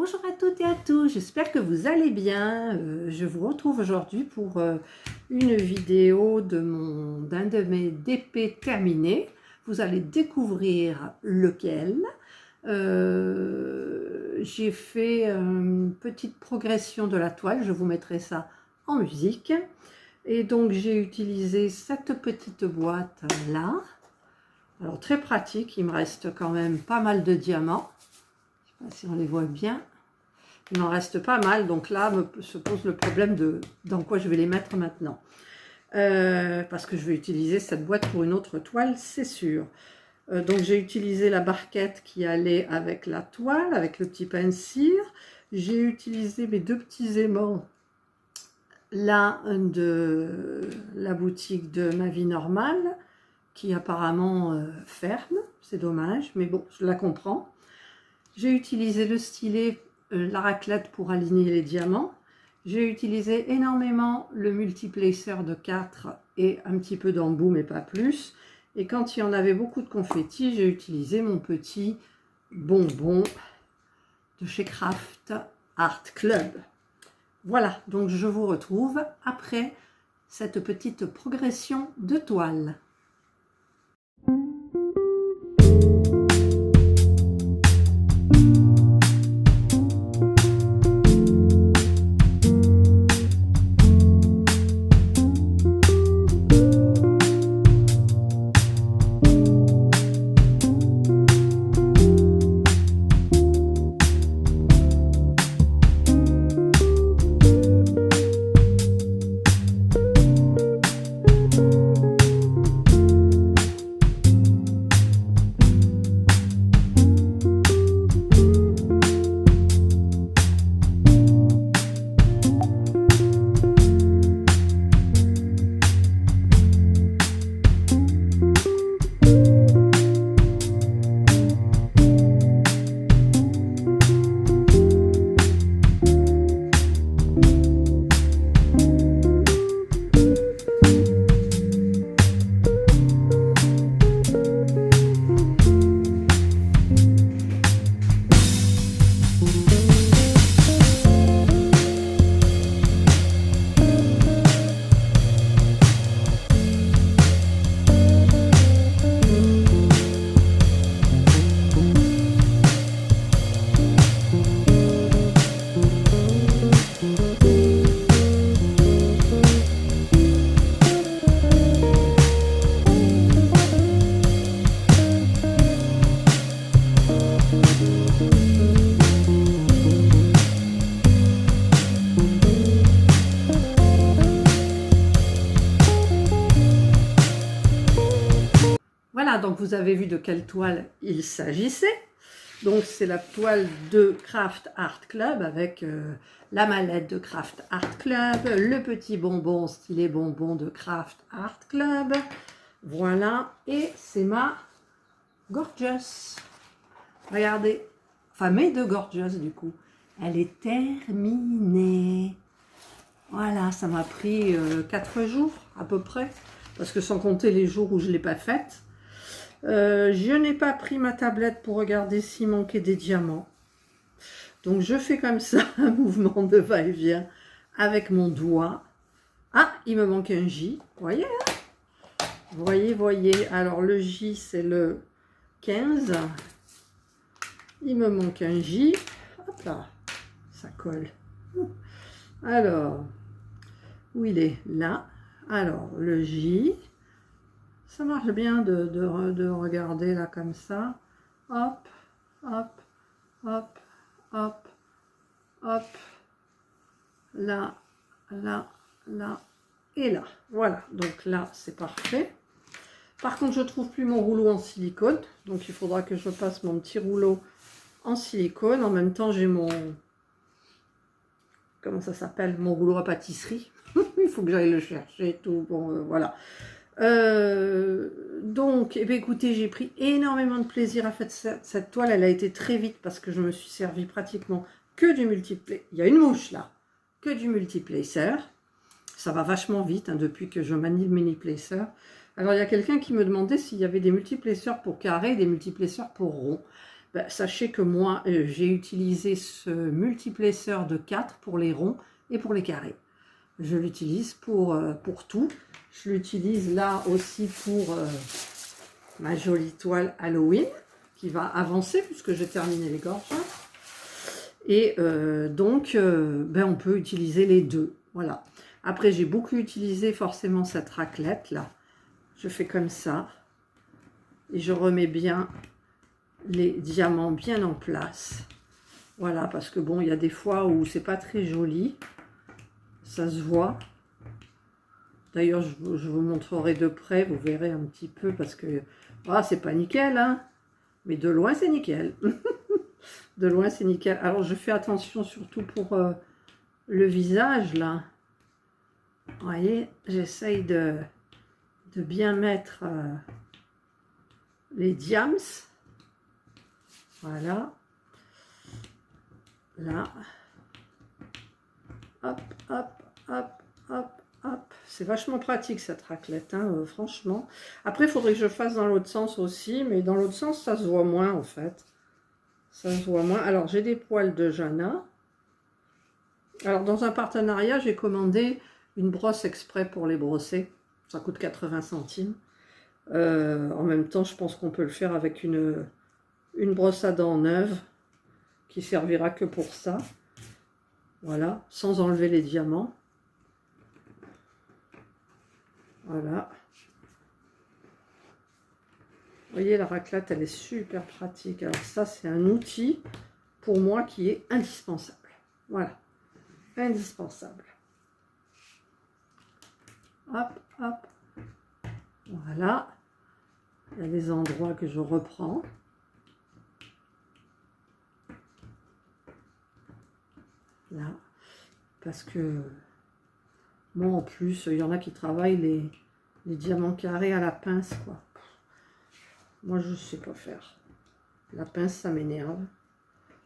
Bonjour à toutes et à tous, j'espère que vous allez bien. Je vous retrouve aujourd'hui pour une vidéo d'un de mes DP terminés. Vous allez découvrir lequel. J'ai fait une petite progression de la toile, je vous mettrai ça en musique. Et donc j'ai utilisé cette petite boîte là. Alors très pratique, il me reste quand même pas mal de diamants. Je ne sais pas si on les voit bien. Il m'en reste pas mal, donc là se pose le problème de dans quoi je vais les mettre maintenant. Parce que je vais utiliser cette boîte pour une autre toile, c'est sûr. Donc j'ai utilisé la barquette qui allait avec la toile, avec le petit pain de cire. J'ai utilisé mes deux petits aimants là de la boutique de Ma Vie Normale, qui apparemment ferme, c'est dommage, mais bon, je la comprends. J'ai utilisé le stylet, la raclette pour aligner les diamants. J'ai utilisé énormément le multiplacer de 4 et un petit peu d'embout, mais pas plus. Et quand il y en avait beaucoup de confettis, j'ai utilisé mon petit bonbon de chez Craft Art Club. Voilà, donc je vous retrouve après cette petite progression de toile. Voilà, donc vous avez vu de quelle toile il s'agissait. Donc c'est la toile de Craft Art Club avec la mallette de Craft Art Club, le petit bonbon stylet bonbon de Craft Art Club. Voilà, et c'est ma Gorgeous. Regardez, enfin mes deux Gorgeous du coup. Elle est terminée. Voilà, ça m'a pris 4 jours à peu près, parce que sans compter les jours où je ne l'ai pas faite. Je n'ai pas pris ma tablette pour regarder s'il manquait des diamants. Donc je fais comme ça un mouvement de va-et-vient avec mon doigt. Ah, il me manque un J. Vous voyez, hein? Voyez. Alors le J c'est le 15. Il me manque un J. Hop là, ça colle. Alors, où il est? Là. Alors le J. Ça marche bien de regarder là comme ça. Hop, hop, hop, hop, hop. Là, là, là et là. Voilà, donc là c'est parfait. Par contre, je ne trouve plus mon rouleau en silicone. Donc il faudra que je passe mon petit rouleau en silicone. En même temps, j'ai mon... Comment ça s'appelle? Mon rouleau à pâtisserie. Il faut que j'aille le chercher et tout. Bon, voilà. Donc, eh bien, écoutez, j'ai pris énormément de plaisir à faire cette toile. Elle a été très vite parce que je me suis servi pratiquement que du multiplacer. Il y a une mouche là, que du multiplacer. Ça va vachement vite hein, depuis que je manie le mini-placer. Alors, il y a quelqu'un qui me demandait s'il y avait des multiplacers pour carré et des multiplacers pour rond. ben, sachez que moi, j'ai utilisé ce multiplaceur de 4 pour les ronds et pour les carrés. Je l'utilise pour tout. Je l'utilise là aussi pour ma jolie toile Halloween qui va avancer puisque j'ai terminé les gorges. Et donc, ben, on peut utiliser les deux. Voilà. Après, j'ai beaucoup utilisé forcément cette raclette là. Je fais comme ça. Et je remets bien les diamants bien en place. Voilà, parce que bon, il y a des fois où c'est pas très joli. Ça se voit. D'ailleurs, je vous montrerai de près, vous verrez un petit peu, parce que ah, c'est pas nickel, hein, mais de loin, c'est nickel. De loin, c'est nickel. Alors, je fais attention surtout pour le visage, là. Vous voyez, j'essaye de bien mettre les diams. Voilà. Là. Hop, hop, hop, hop, hop. C'est vachement pratique cette raclette, hein, franchement. Après, il faudrait que je fasse dans l'autre sens aussi, mais dans l'autre sens, ça se voit moins en fait. Ça se voit moins. Alors, j'ai des poils de Jana. Alors, dans un partenariat, j'ai commandé une brosse exprès pour les brosser. Ça coûte 80 centimes. En même temps, je pense qu'on peut le faire avec une brosse à dents neuve qui servira que pour ça. Voilà, sans enlever les diamants. Voilà. Vous voyez, la raclette, elle est super pratique. Alors ça, c'est un outil, pour moi, qui est indispensable. Voilà, indispensable. Hop, hop. Voilà. Il y a des endroits que je reprends. Là. Parce que, moi, en plus, il y en a qui travaillent les diamants carrés à la pince, quoi. Moi, je ne sais pas faire. La pince, ça m'énerve.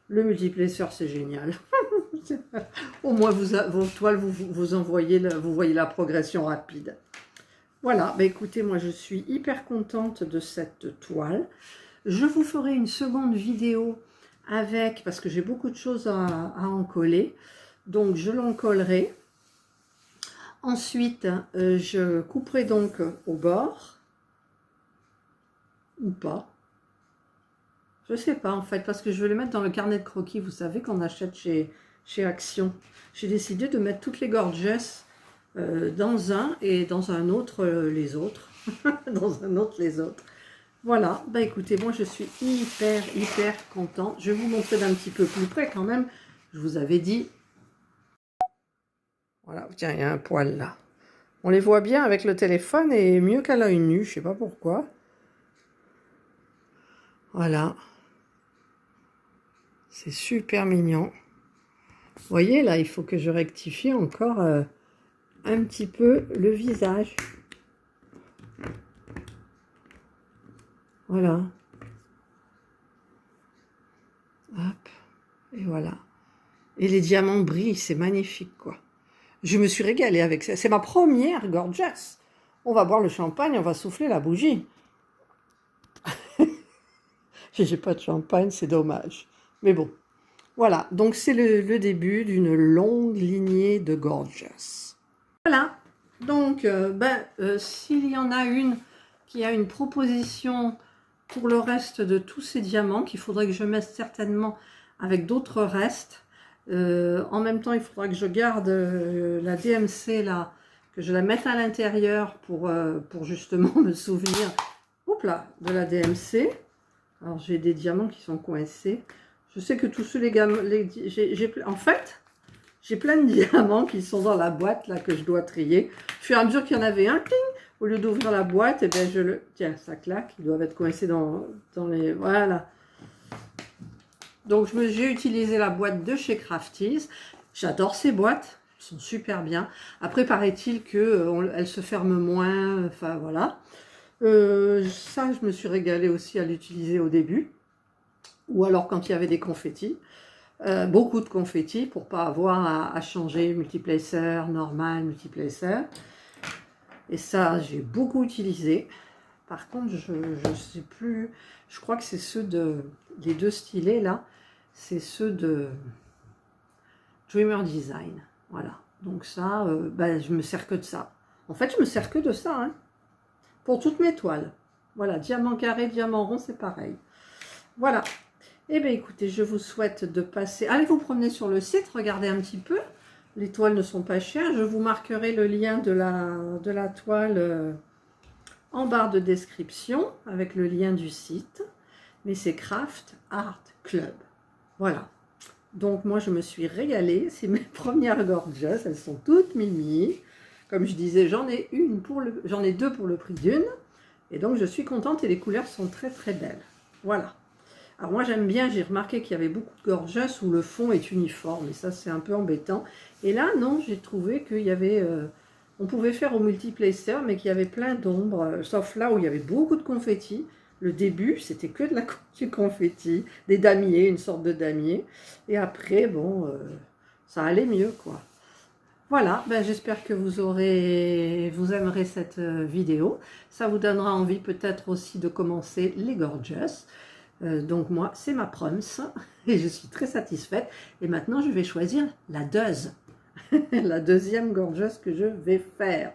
Le multiplaceur, c'est génial. Au moins, vos toiles, vous voyez la progression rapide. Voilà, bah écoutez, moi, je suis hyper contente de cette toile. Je vous ferai une seconde vidéo avec, parce que j'ai beaucoup de choses à en coller. Donc, je l'encollerai. Ensuite, je couperai donc au bord. Ou pas. Je sais pas en fait, parce que je vais le mettre dans le carnet de croquis, vous savez, qu'on achète chez Action. J'ai décidé de mettre toutes les gorgeous dans un et dans un autre les autres. Dans un autre les autres. Voilà, bah écoutez, moi je suis hyper contente. Je vais vous montrer d'un petit peu plus près quand même. Je vous avais dit. Voilà, tiens, il y a un poil là. On les voit bien avec le téléphone et mieux qu'à l'œil nu, je sais pas pourquoi. Voilà. C'est super mignon. Vous voyez, là, il faut que je rectifie encore un petit peu le visage. Voilà. Hop. Et voilà. Et les diamants brillent, c'est magnifique, quoi. Je me suis régalée avec ça. C'est ma première gorgeous. On va boire le champagne, on va souffler la bougie. J'ai pas de champagne, c'est dommage. Mais bon. Voilà, donc c'est le début d'une longue lignée de gorgeous. Voilà, donc s'il y en a une qui a une proposition pour le reste de tous ces diamants, qu'il faudrait que je mette certainement avec d'autres restes, en même temps il faudra que je garde la DMC là, que je la mette à l'intérieur pour justement me souvenir de la DMC. Alors j'ai des diamants qui sont coincés. Je sais que tous ceux en fait, j'ai plein de diamants qui sont dans la boîte là que je dois trier. Au fur et à mesure qu'il y en avait un, ting, au lieu d'ouvrir la boîte, et bien tiens, ça claque, ils doivent être coincés dans les... Voilà. Donc j'ai utilisé la boîte de chez Crafties. J'adore ces boîtes, elles sont super bien. Après, paraît-il qu'elles se ferment moins, enfin voilà. Ça, je me suis régalée aussi à l'utiliser au début. Ou alors quand il y avait des confettis. Beaucoup de confettis pour pas avoir à changer multiplacer, normal, multiplacer. Et ça, j'ai beaucoup utilisé. Par contre, je sais plus, Je crois que c'est ceux de... Les deux stylés, là, c'est ceux de Dreamer Design. Voilà. Donc ça, je me sers que de ça. En fait, je me sers que de ça, hein, pour toutes mes toiles. Voilà, diamant carré, diamant rond, c'est pareil. Voilà. Eh bien, écoutez, je vous souhaite de passer... Allez vous promener sur le site, regardez un petit peu. Les toiles ne sont pas chères. Je vous marquerai le lien de la toile en barre de description, avec le lien du site. Mais c'est Craft Art Club. Voilà. Donc, moi, je me suis régalée. C'est mes premières gorgeous. Elles sont toutes mimi. Comme je disais, j'en ai deux pour le prix d'une. Et donc, je suis contente et les couleurs sont très, très belles. Voilà. Alors, moi, j'aime bien. J'ai remarqué qu'il y avait beaucoup de gorgeous où le fond est uniforme. Et ça, c'est un peu embêtant. Et là, non, j'ai trouvé qu'il y avait... on pouvait faire au multiplacer, mais qu'il y avait plein d'ombres. Sauf là où il y avait beaucoup de confettis. Le début, c'était que du confetti, des damiers, une sorte de damier. Et après, bon, ça allait mieux, quoi. Voilà, j'espère que vous aimerez cette vidéo. Ça vous donnera envie peut-être aussi de commencer les gorgeous. Donc moi, c'est ma proms et je suis très satisfaite. Et maintenant, je vais choisir la la deuxième gorgeous que je vais faire.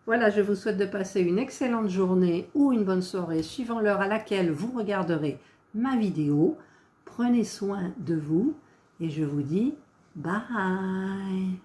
Voilà, je vous souhaite de passer une excellente journée ou une bonne soirée, suivant l'heure à laquelle vous regarderez ma vidéo. Prenez soin de vous et je vous dis bye.